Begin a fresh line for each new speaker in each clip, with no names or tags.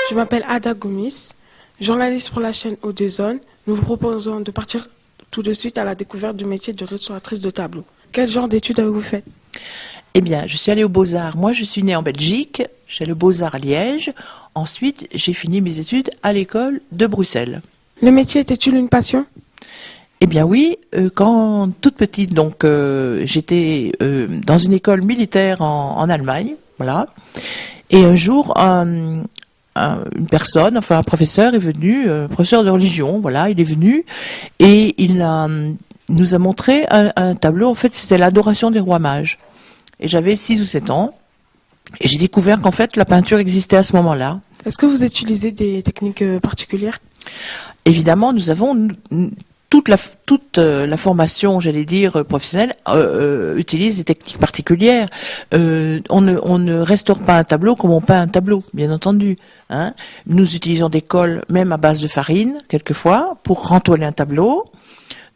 Je m'appelle Ada Gomis, journaliste pour la chaîne O2Zone. Nous vous proposons de partir tout de suite à la découverte du métier de restauratrice de tableaux. Quel genre d'études avez-vous fait?
Eh bien, je suis allée aux Beaux-Arts. Moi, je suis née en Belgique, j'ai le Beaux-Arts à Liège. Ensuite, j'ai fini mes études à l'école de Bruxelles.
Le métier était-il une passion?
Eh bien oui, quand toute petite, donc j'étais dans une école militaire en Allemagne, voilà. Et un jour, une personne, enfin un professeur est venu, professeur de religion, voilà, il est venu et nous a montré un tableau. En fait, c'était l'adoration des rois mages. Et j'avais 6 ou 7 ans. Et j'ai découvert qu'en fait, la peinture existait à ce moment-là.
Est-ce que vous utilisez des techniques particulières?
Évidemment, nous avons toute la formation, j'allais dire, professionnelle, utilise des techniques particulières. On ne restaure pas un tableau comme on peint un tableau, bien entendu. Hein. Nous utilisons des colles, même à base de farine, quelquefois, pour rentoiler un tableau.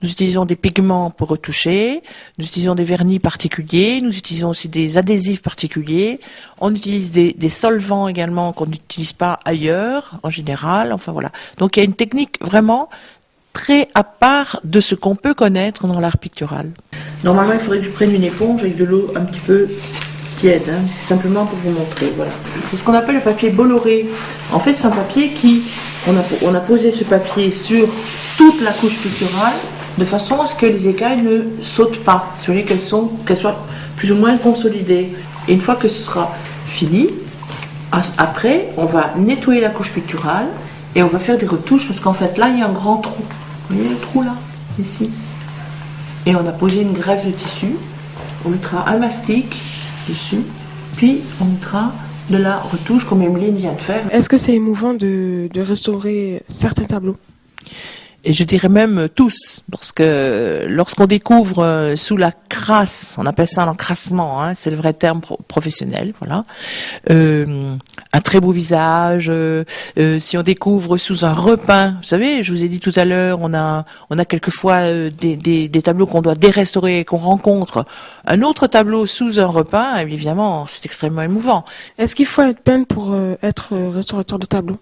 Nous utilisons des pigments pour retoucher, nous utilisons des vernis particuliers, nous utilisons aussi des adhésifs particuliers, on utilise des solvants également qu'on n'utilise pas ailleurs, en général, enfin voilà. Donc il y a une technique vraiment très à part de ce qu'on peut connaître dans l'art pictural. Normalement, il faudrait que je prenne une éponge avec de l'eau un petit peu tiède, hein. C'est simplement pour vous montrer, voilà. C'est ce qu'on appelle le papier Bolloré. En fait, c'est un papier on a posé ce papier sur toute la couche picturale, de façon à ce que les écailles ne sautent pas, qu'elles soient plus ou moins consolidées. Et une fois que ce sera fini, après, on va nettoyer la couche picturale et on va faire des retouches, parce qu'en fait, là, il y a un grand trou. Vous voyez le trou là, ici? Et on a posé une greffe de tissu, on mettra un mastic dessus, puis on mettra de la retouche comme Emeline vient de faire.
Est-ce que c'est émouvant de restaurer certains tableaux?
Et je dirais même tous, parce que lorsqu'on découvre sous la crasse, on appelle ça l'encrassement, hein, c'est le vrai terme professionnel, voilà, un très beau visage, si on découvre sous un repeint, vous savez, je vous ai dit tout à l'heure, on a quelquefois des tableaux qu'on doit dérestaurer, qu'on rencontre, un autre tableau sous un repeint, évidemment, c'est extrêmement émouvant.
Est-ce qu'il faut être peintre pour être restaurateur de tableaux?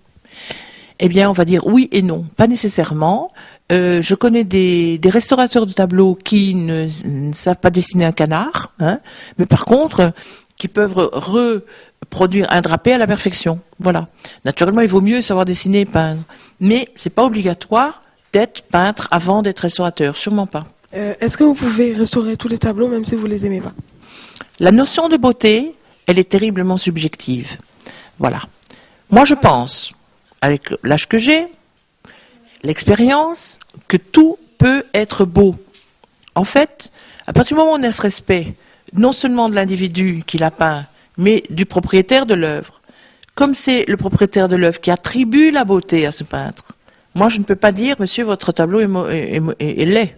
Eh bien, on va dire oui et non, pas nécessairement. Je connais des restaurateurs de tableaux qui ne savent pas dessiner un canard, hein, mais par contre, qui peuvent reproduire un drapé à la perfection. Voilà. Naturellement, il vaut mieux savoir dessiner et peindre, mais c'est pas obligatoire d'être peintre avant d'être restaurateur, sûrement pas.
Est-ce que vous pouvez restaurer tous les tableaux même si vous les aimez pas?
La notion de beauté, elle est terriblement subjective. Voilà. Moi, je pense, avec l'âge que j'ai, l'expérience, que tout peut être beau. En fait, à partir du moment où on a ce respect, non seulement de l'individu qui l'a peint, mais du propriétaire de l'œuvre, comme c'est le propriétaire de l'œuvre qui attribue la beauté à ce peintre, moi je ne peux pas dire, monsieur, votre tableau est laid.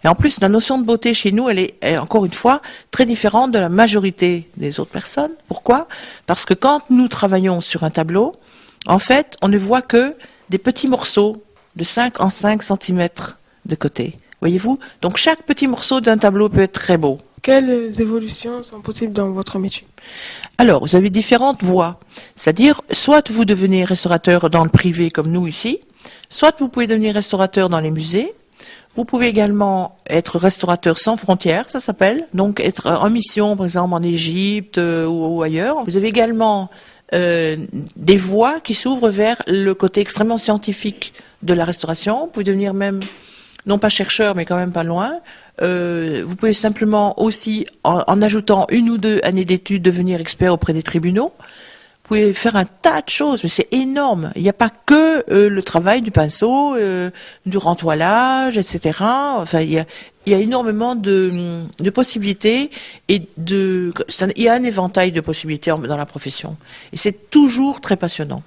Et en plus, la notion de beauté chez nous, elle est encore une fois très différente de la majorité des autres personnes. Pourquoi? Parce que quand nous travaillons sur un tableau, en fait, on ne voit que des petits morceaux de 5 en 5 cm de côté. Voyez-vous? Donc chaque petit morceau d'un tableau peut être très beau.
Quelles évolutions sont possibles dans votre métier?
Alors, vous avez différentes voies. C'est-à-dire, soit vous devenez restaurateur dans le privé comme nous ici, soit vous pouvez devenir restaurateur dans les musées. Vous pouvez également être restaurateur sans frontières, ça s'appelle. Donc être en mission, par exemple, en Égypte ou ailleurs. Vous avez également des voies qui s'ouvrent vers le côté extrêmement scientifique de la restauration. Vous pouvez devenir même, non pas chercheur, mais quand même pas loin. Vous pouvez simplement aussi, en ajoutant 1 ou 2 années d'études, devenir expert auprès des tribunaux. Vous pouvez faire un tas de choses, mais c'est énorme. Il n'y a pas que le travail du pinceau, du rentoilage, etc. Enfin, il y a énormément de possibilités et il y a un éventail de possibilités dans la profession. Et c'est toujours très passionnant.